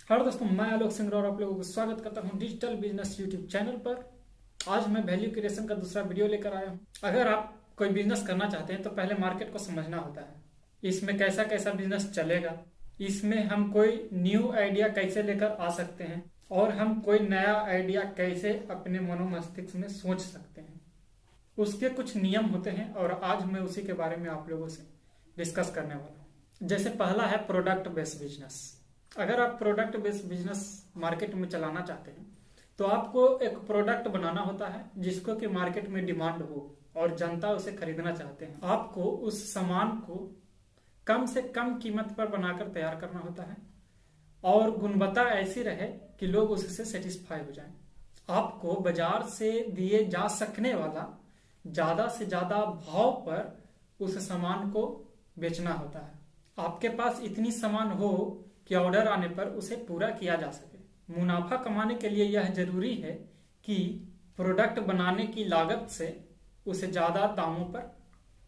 Hello दोस्तों, मैं आलोक सिंह और आप लोगों को स्वागत करता हूं डिजिटल बिजनेस यूट्यूब चैनल पर। आज मैं वैल्यू क्रिएशन का दूसरा वीडियो लेकर आया हूं। अगर आप कोई बिजनेस करना चाहते हैं तो पहले मार्केट को समझना होता है, इसमें कैसा कैसा बिजनेस चलेगा, इसमें हम कोई न्यू आइडिया कैसे लेकर आ सकते हैं और हम कोई नया आइडिया कैसे अपने मनोमस्तिष्क में सोच सकते हैं। उसके कुछ नियम होते हैं और आज मैं उसी के बारे में आप लोगों से डिस्कस करने वाला हूँ। जैसे पहला है प्रोडक्ट बेस्ड बिजनेस। अगर आप प्रोडक्ट बेस्ड बिजनेस मार्केट में चलाना चाहते हैं तो आपको एक प्रोडक्ट बनाना होता है जिसको कि मार्केट में डिमांड हो और जनता उसे खरीदना चाहते हैं। आपको उस सामान को कम से कम कीमत पर बनाकर तैयार करना होता है और गुणवत्ता ऐसी रहे कि लोग उससे सेटिस्फाई हो जाएं। आपको बाजार से दिए जा सकने वाला ज्यादा से ज्यादा भाव पर उस सामान को बेचना होता है। आपके पास इतनी सामान हो कि ऑर्डर आने पर उसे पूरा किया जा सके। मुनाफा कमाने के लिए यह जरूरी है कि प्रोडक्ट बनाने की लागत से उसे ज्यादा दामों पर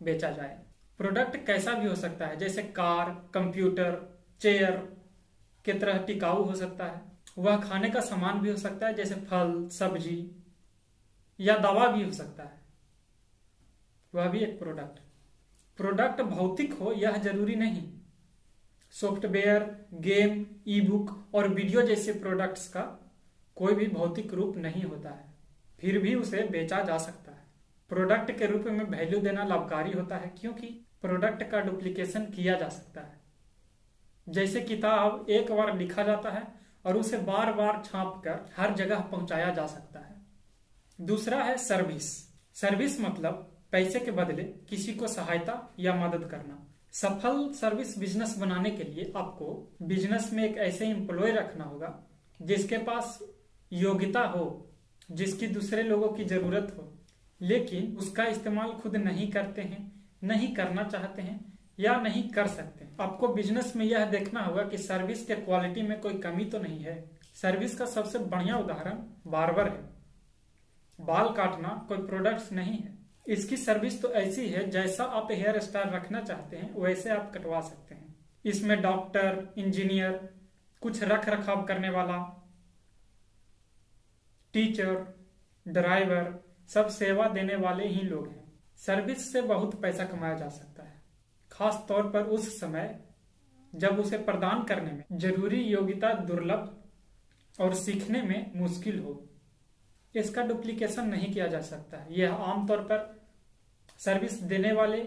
बेचा जाए। प्रोडक्ट कैसा भी हो सकता है, जैसे कार, कंप्यूटर, चेयर की तरह टिकाऊ हो सकता है। वह खाने का सामान भी हो सकता है, जैसे फल, सब्जी या दवा भी हो सकता है। वह भी एक प्रोडक्ट भौतिक हो यह जरूरी नहीं। सॉफ्टवेयर, गेम, ई बुक और वीडियो जैसे प्रोडक्ट्स का कोई भी भौतिक रूप नहीं होता है, फिर भी उसे बेचा जा सकता है। प्रोडक्ट के रूप में वैल्यू देना लाभकारी होता है क्योंकि प्रोडक्ट का डुप्लीकेशन किया जा सकता है। जैसे किताब एक बार लिखा जाता है और उसे बार बार छाप कर हर जगह पहुंचाया जा सकता है। दूसरा है सर्विस मतलब पैसे के बदले किसी को सहायता या मदद करना। सफल सर्विस बिजनेस बनाने के लिए आपको बिजनेस में एक ऐसे एम्प्लॉय रखना होगा जिसके पास योग्यता हो, जिसकी दूसरे लोगों की जरूरत हो, लेकिन उसका इस्तेमाल खुद नहीं करते हैं, नहीं करना चाहते हैं या नहीं कर सकते हैं। आपको बिजनेस में यह देखना होगा कि सर्विस के क्वालिटी में कोई कमी तो नहीं है। सर्विस का सबसे बढ़िया उदाहरण बार्बर है। बाल काटना कोई प्रोडक्ट नहीं है, इसकी सर्विस तो ऐसी है जैसा आप हेयर स्टाइल रखना चाहते हैं वैसे आप कटवा सकते हैं। इसमें डॉक्टर, इंजीनियर, कुछ रख रखाव करने वाला, टीचर, ड्राइवर, सब सेवा देने वाले ही लोग हैं। सर्विस से बहुत पैसा कमाया जा सकता है, खास तौर पर उस समय जब उसे प्रदान करने में जरूरी योग्यता दुर्लभ और सीखने में मुश्किल हो। इसका डुप्लीकेशन नहीं किया जा सकता है। यह आमतौर पर सर्विस देने वाले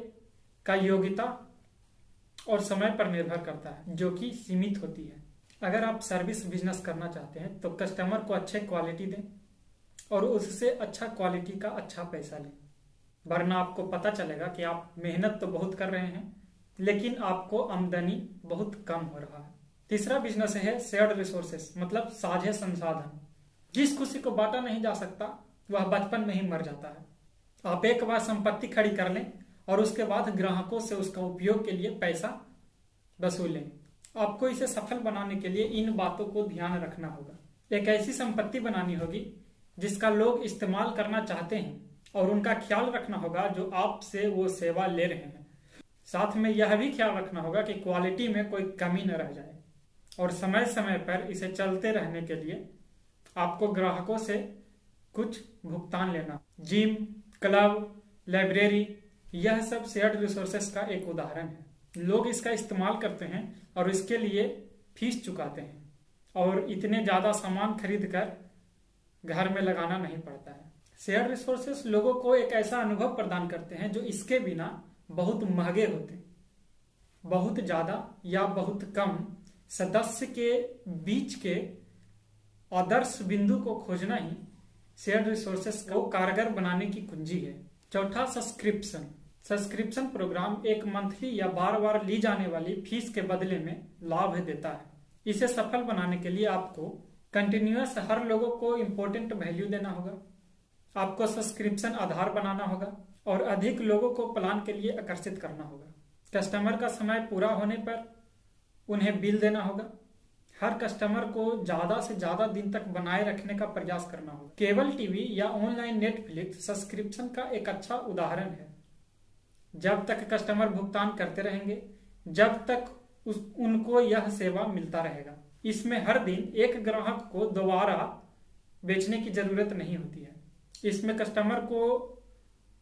का योग्यता और समय पर निर्भर करता है, जो कि सीमित होती है। अगर आप सर्विस बिजनेस करना चाहते हैं तो कस्टमर को अच्छे क्वालिटी दें और उससे अच्छा क्वालिटी का अच्छा पैसा लें, वरना आपको पता चलेगा कि आप मेहनत तो बहुत कर रहे हैं लेकिन आपको आमदनी बहुत कम हो रहा है। तीसरा बिजनेस है शेयर्ड रिसोर्सेस मतलब साझे संसाधन। जिस खुशी को बांटा नहीं जा सकता वह बचपन में ही मर जाता है। आप एक बार संपत्ति खड़ी कर लें और उसके बाद ग्राहकों से उसका उपयोग के लिए पैसा वसूलें। आपको इसे सफल बनाने के लिए इन बातों को ध्यान रखना होगा। एक ऐसी संपत्ति बनानी होगी जिसका लोग इस्तेमाल करना चाहते हैं और उनका ख्याल रखना होगा जो आपसे वो सेवा ले रहे हैं। साथ में यह भी ख्याल रखना होगा कि क्वालिटी में कोई कमी न रह जाए और समय समय पर इसे चलते रहने के लिए आपको ग्राहकों से कुछ भुगतान लेना। जिम, क्लब, लाइब्रेरी, यह सब शेयर्ड रिसोर्सेस का एक उदाहरण है। लोग इसका इस्तेमाल करते हैं और इसके लिए फीस चुकाते हैं और इतने ज्यादा सामान खरीद कर घर में लगाना नहीं पड़ता है। शेयर्ड रिसोर्सेस लोगों को एक ऐसा अनुभव प्रदान करते हैं जो इसके बिना बहुत महंगे होते हैं। बहुत ज्यादा या बहुत कम सदस्य के बीच के आदर्श बिंदु को खोजना ही शेयर्ड रिसोर्सेस को कारगर बनाने की कुंजी है। चौथा, सब्सक्रिप्शन प्रोग्राम एक मंथली या बार बार ली जाने वाली फीस के बदले में लाभ देता है। इसे सफल बनाने के लिए आपको कंटिन्यूअस हर लोगों को इंपॉर्टेंट वैल्यू देना होगा। आपको सब्सक्रिप्शन आधार बनाना होगा और अधिक लोगों को प्लान के लिए आकर्षित करना होगा। कस्टमर का समय पूरा होने पर उन्हें बिल देना होगा। हर कस्टमर को ज्यादा से ज्यादा दिन तक बनाए रखने का प्रयास करना होगा। केबल टीवी या ऑनलाइन नेटफ्लिक्स सब्सक्रिप्शन का एक अच्छा उदाहरण है। जब तक कस्टमर भुगतान करते रहेंगे जब तक उनको यह सेवा मिलता रहेगा। इसमें हर दिन एक ग्राहक को दोबारा बेचने की जरूरत नहीं होती है। इसमें कस्टमर को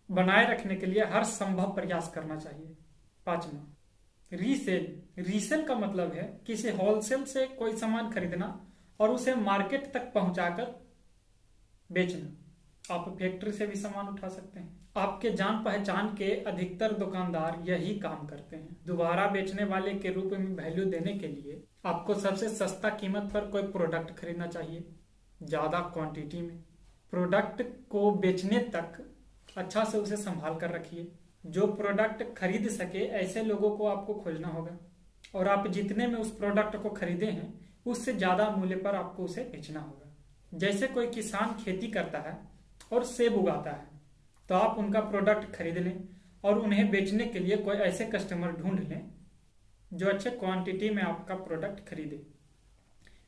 बनाए रखने के लिए हर संभव प्रयास करना चाहिए। 5वां, रीसेल। रीसेल का मतलब है किसी होलसेल से कोई सामान खरीदना और उसे मार्केट तक पहुंचाकर बेचना। आप फैक्ट्री से भी सामान उठा सकते हैं। आपके जान पहचान के अधिकतर दुकानदार यही काम करते हैं। दोबारा बेचने वाले के रूप में वैल्यू देने के लिए आपको सबसे सस्ता कीमत पर कोई प्रोडक्ट खरीदना चाहिए, ज्यादा क्वांटिटी में। प्रोडक्ट को बेचने तक अच्छा से उसे संभाल कर रखिए। जो प्रोडक्ट खरीद सके ऐसे लोगों को आपको खोजना होगा और आप जितने में उस प्रोडक्ट को खरीदे हैं उससे ज्यादा मूल्य पर आपको उसे बेचना होगा। जैसे कोई किसान खेती करता है और सेब उगाता है तो आप उनका प्रोडक्ट खरीद लें और उन्हें बेचने के लिए कोई ऐसे कस्टमर ढूंढ लें जो अच्छे क्वांटिटी में आपका प्रोडक्ट खरीदे।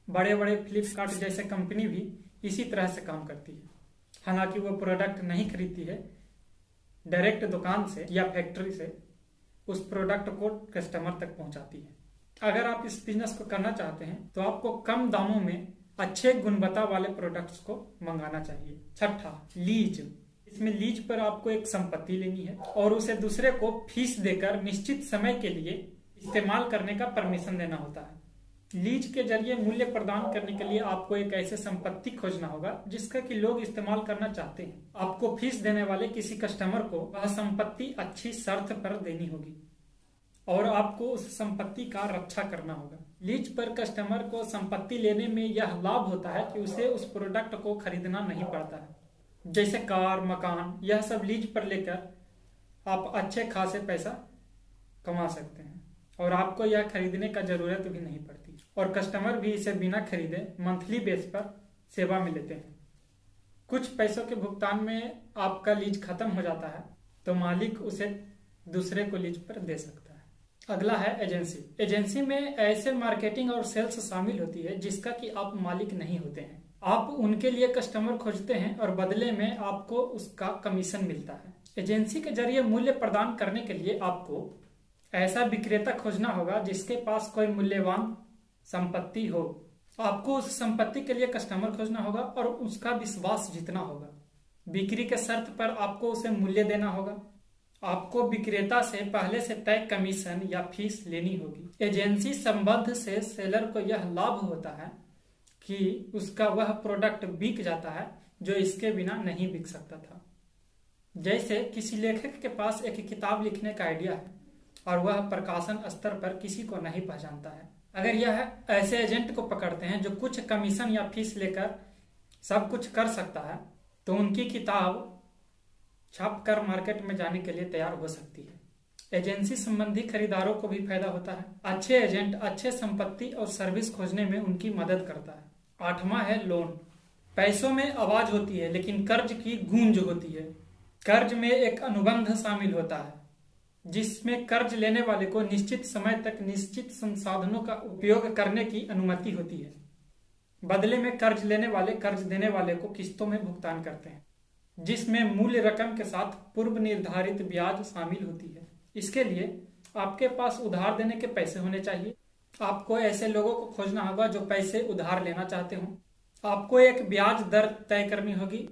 बड़े बड़े फ्लिपकार्ट जैसे कंपनी भी इसी तरह से काम करती है। हालांकि वो प्रोडक्ट नहीं खरीदती है, डायरेक्ट दुकान से या फैक्ट्री से उस प्रोडक्ट को कस्टमर तक पहुंचाती है। अगर आप इस बिजनेस को करना चाहते हैं तो आपको कम दामों में अच्छे गुणवत्ता वाले प्रोडक्ट्स को मंगाना चाहिए। 6, लीज। इसमें लीज पर आपको एक संपत्ति लेनी है और उसे दूसरे को फीस देकर निश्चित समय के लिए इस्तेमाल करने का परमिशन देना होता है। लीज के जरिए मूल्य प्रदान करने के लिए आपको एक ऐसे संपत्ति खोजना होगा जिसका कि लोग इस्तेमाल करना चाहते हैं। आपको फीस देने वाले किसी कस्टमर को वह संपत्ति अच्छी शर्त पर देनी होगी और आपको उस संपत्ति का रक्षा करना होगा। लीज पर कस्टमर को संपत्ति लेने में यह लाभ होता है कि उसे उस प्रोडक्ट को खरीदना नहीं पड़ता है। जैसे कार, मकान, यह सब लीज पर लेकर आप अच्छे खासे पैसा कमा सकते हैं और आपको यह खरीदने का जरूरत भी नहीं पड़ती और कस्टमर भी इसे बिना खरीदे मंथली बेस पर सेवा में लेते हैं। कुछ पैसों के भुगतान में आपका लीज खत्म हो जाता है तो मालिक उसे दूसरे को लीज पर दे सकता है। अगला है एजेंसी। एजेंसी में ऐसे मार्केटिंग और सेल्स शामिल होती है जिसका कि आप मालिक नहीं होते हैं। आप उनके लिए कस्टमर खोजते हैं और बदले में आपको उसका कमीशन मिलता है। एजेंसी के जरिए मूल्य प्रदान करने के लिए आपको ऐसा विक्रेता खोजना होगा जिसके पास कोई मूल्यवान संपत्ति हो। आपको उस संपत्ति के लिए कस्टमर खोजना होगा और उसका विश्वास जीतना होगा। बिक्री के शर्त पर आपको उसे मूल्य देना होगा। आपको विक्रेता से पहले से तय कमीशन या फीस लेनी होगी। एजेंसी संबंध से सेलर को यह लाभ होता है कि उसका वह प्रोडक्ट बिक जाता है जो इसके बिना नहीं बिक सकता था। जैसे किसी लेखक के पास एक किताब लिखने का आइडिया है और वह प्रकाशन स्तर पर किसी को नहीं पहचानता है। अगर यह ऐसे एजेंट को पकड़ते हैं जो कुछ कमीशन या फीस लेकर सब कुछ कर सकता है तो उनकी किताब छाप कर मार्केट में जाने के लिए तैयार हो सकती है। एजेंसी संबंधी खरीदारों को भी फायदा होता है। अच्छे एजेंट अच्छे संपत्ति और सर्विस खोजने में उनकी मदद करता है। 8वां है लोन। पैसों में आवाज होती है लेकिन कर्ज की गूंज होती है। कर्ज में एक अनुबंध शामिल होता है जिसमें कर्ज लेने वाले को निश्चित समय तक निश्चित संसाधनों का उपयोग करने की अनुमति होती है। बदले में कर्ज लेने वाले कर्ज देने वाले को किस्तों में भुगतान करते हैं जिसमें मूल रकम के साथ पूर्व निर्धारित ब्याज शामिल होती है। इसके लिए आपके पास उधार देने के पैसे होने चाहिए। आपको ऐसे लोगों को खोजना होगा जो पैसे उधार लेना चाहते हो। आपको एक ब्याज दर तय करनी होगी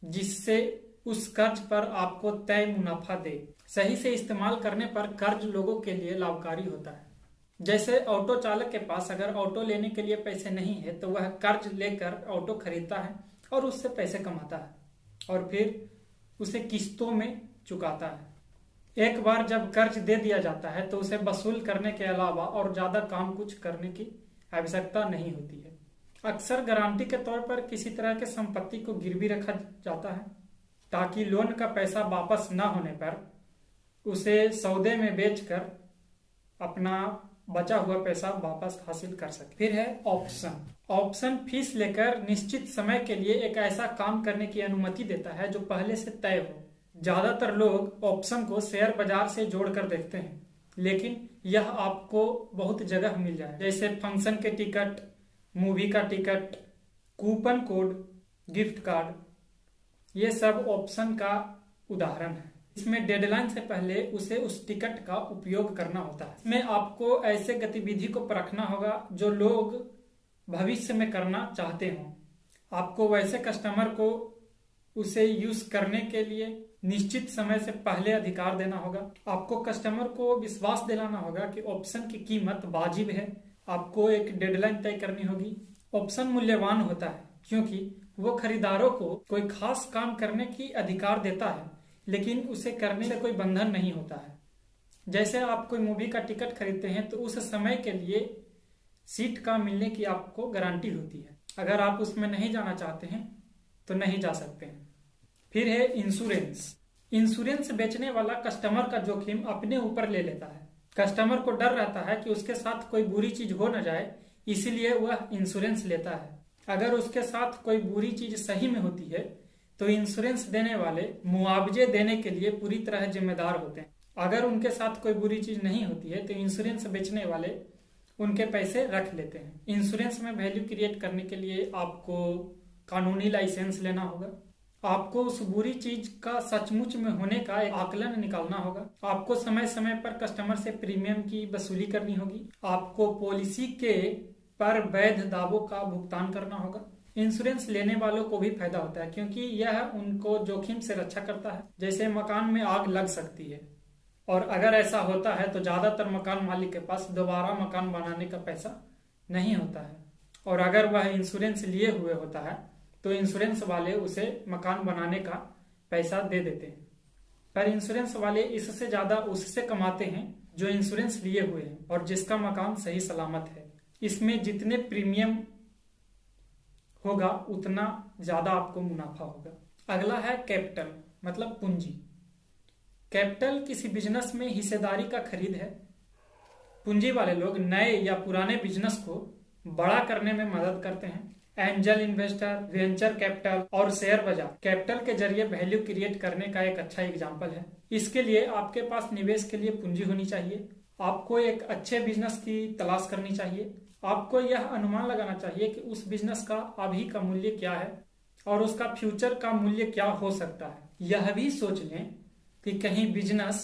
जिससे उस कर्ज पर आपको तय मुनाफा दे। सही से इस्तेमाल करने पर कर्ज लोगों के लिए लाभकारी होता है। जैसे ऑटो चालक के पास अगर ऑटो लेने के लिए पैसे नहीं है तो वह कर्ज लेकर ऑटो खरीदता है और उससे पैसे कमाता है और फिर उसे किस्तों में चुकाता है। एक बार जब कर्ज दे दिया जाता है तो उसे वसूल करने के अलावा और ज्यादा काम कुछ करने की आवश्यकता नहीं होती है। अक्सर गारंटी के तौर पर किसी तरह के संपत्ति को गिरवी रखा जाता है ताकि लोन का पैसा वापस न होने पर उसे सौदे में बेचकर अपना बचा हुआ पैसा वापस हासिल कर सके। फिर है ऑप्शन। ऑप्शन फीस लेकर निश्चित समय के लिए एक ऐसा काम करने की अनुमति देता है जो पहले से तय हो। ज्यादातर लोग ऑप्शन को शेयर बाजार से जोड़कर देखते हैं लेकिन यह आपको बहुत जगह मिल जाए जैसे फंक्शन के टिकट, मूवी का ticket, coupon code, gift card, ये सब ऑप्शन का उदाहरण है। इसमें डेडलाइन से पहले उसे उस टिकट का उपयोग करना होता है। इसमें आपको ऐसे गतिविधि को परखना होगा जो लोग भविष्य में करना चाहते हों। आपको वैसे कस्टमर को उसे यूज करने के लिए निश्चित समय से पहले अधिकार देना होगा। आपको कस्टमर को विश्वास दिलाना होगा कि ऑप्शन की कीमत वाजिब है। आपको एक डेडलाइन तय करनी होगी। ऑप्शन मूल्यवान होता है क्योंकि वो खरीदारों को कोई खास काम करने की अधिकार देता है, लेकिन उसे करने से कोई बंधन नहीं होता है। जैसे आप कोई मूवी का टिकट खरीदते हैं तो उस समय के लिए सीट का मिलने की आपको गारंटी होती है। अगर आप उसमें नहीं जाना चाहते हैं तो नहीं जा सकते हैं। फिर है इंश्योरेंस। इंश्योरेंस बेचने वाला कस्टमर का जोखिम अपने ऊपर ले लेता है। कस्टमर को डर रहता है कि उसके साथ कोई बुरी चीज हो न जाए, इसीलिए वह इंश्योरेंस लेता है। अगर उसके साथ कोई बुरी चीज सही में होती है तो इंश्योरेंस देने वाले मुआवजे देने के लिए पूरी तरह जिम्मेदार होते हैं। अगर उनके साथ कोई बुरी चीज नहीं होती है तो इंश्योरेंस बेचने वाले उनके पैसे रख लेते हैं। इंश्योरेंस में वैल्यू क्रिएट करने के लिए आपको कानूनी लाइसेंस लेना होगा। आपको उस बुरी चीज का सचमुच में होने का एक आकलन निकालना होगा। आपको समय समय पर कस्टमर से प्रीमियम की वसूली करनी होगी। आपको पॉलिसी के पर वैध दावों का भुगतान करना होगा। इंश्योरेंस लेने वालों को भी फायदा होता है क्योंकि यह उनको जोखिम से रक्षा करता है। जैसे मकान में आग लग सकती है और अगर ऐसा होता है तो ज्यादातर मकान मालिक के पास दोबारा मकान बनाने का पैसा नहीं होता है, और अगर वह इंश्योरेंस लिए हुए होता है तो इंश्योरेंस वाले उसे मकान बनाने का पैसा दे देते हैं। पर इंश्योरेंस वाले इससे ज्यादा उससे कमाते हैं जो इंश्योरेंस लिए हुए हैं और जिसका मकान सही सलामत है। इसमें जितने प्रीमियम होगा उतना ज्यादा आपको मुनाफा होगा। अगला है कैपिटल, मतलब पूंजी। कैपिटल किसी बिजनेस में हिस्सेदारी का खरीद है। पूंजी वाले लोग नए या पुराने बिजनेस को बड़ा करने में मदद करते हैं। एंजल इन्वेस्टर, वेंचर कैपिटल और शेयर बाजार कैपिटल के जरिए वैल्यू क्रिएट करने का एक अच्छा एग्जाम्पल है। इसके लिए आपके पास निवेश के लिए पूंजी होनी चाहिए। आपको एक अच्छे बिजनेस की तलाश करनी चाहिए। आपको यह अनुमान लगाना चाहिए कि उस बिजनेस का अभी का मूल्य क्या है और उसका फ्यूचर का मूल्य क्या हो सकता है। यह भी सोच लें कि कहीं बिजनेस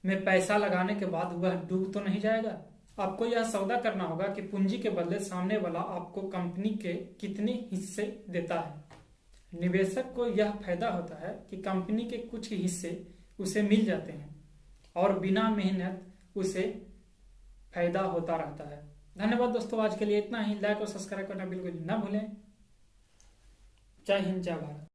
में पैसा लगाने के बाद वह डूब तो नहीं जाएगा। आपको यह सौदा करना होगा कि पूंजी के बदले सामने वाला आपको कंपनी के कितने हिस्से देता है। निवेशक को यह फायदा होता है कि कंपनी के कुछ हिस्से उसे मिल जाते हैं और बिना मेहनत उसे फायदा होता रहता है। धन्यवाद दोस्तों, आज के लिए इतना ही। लाइक और सब्सक्राइब करना बिल्कुल न भूलें। जय हिंद, जय भारत।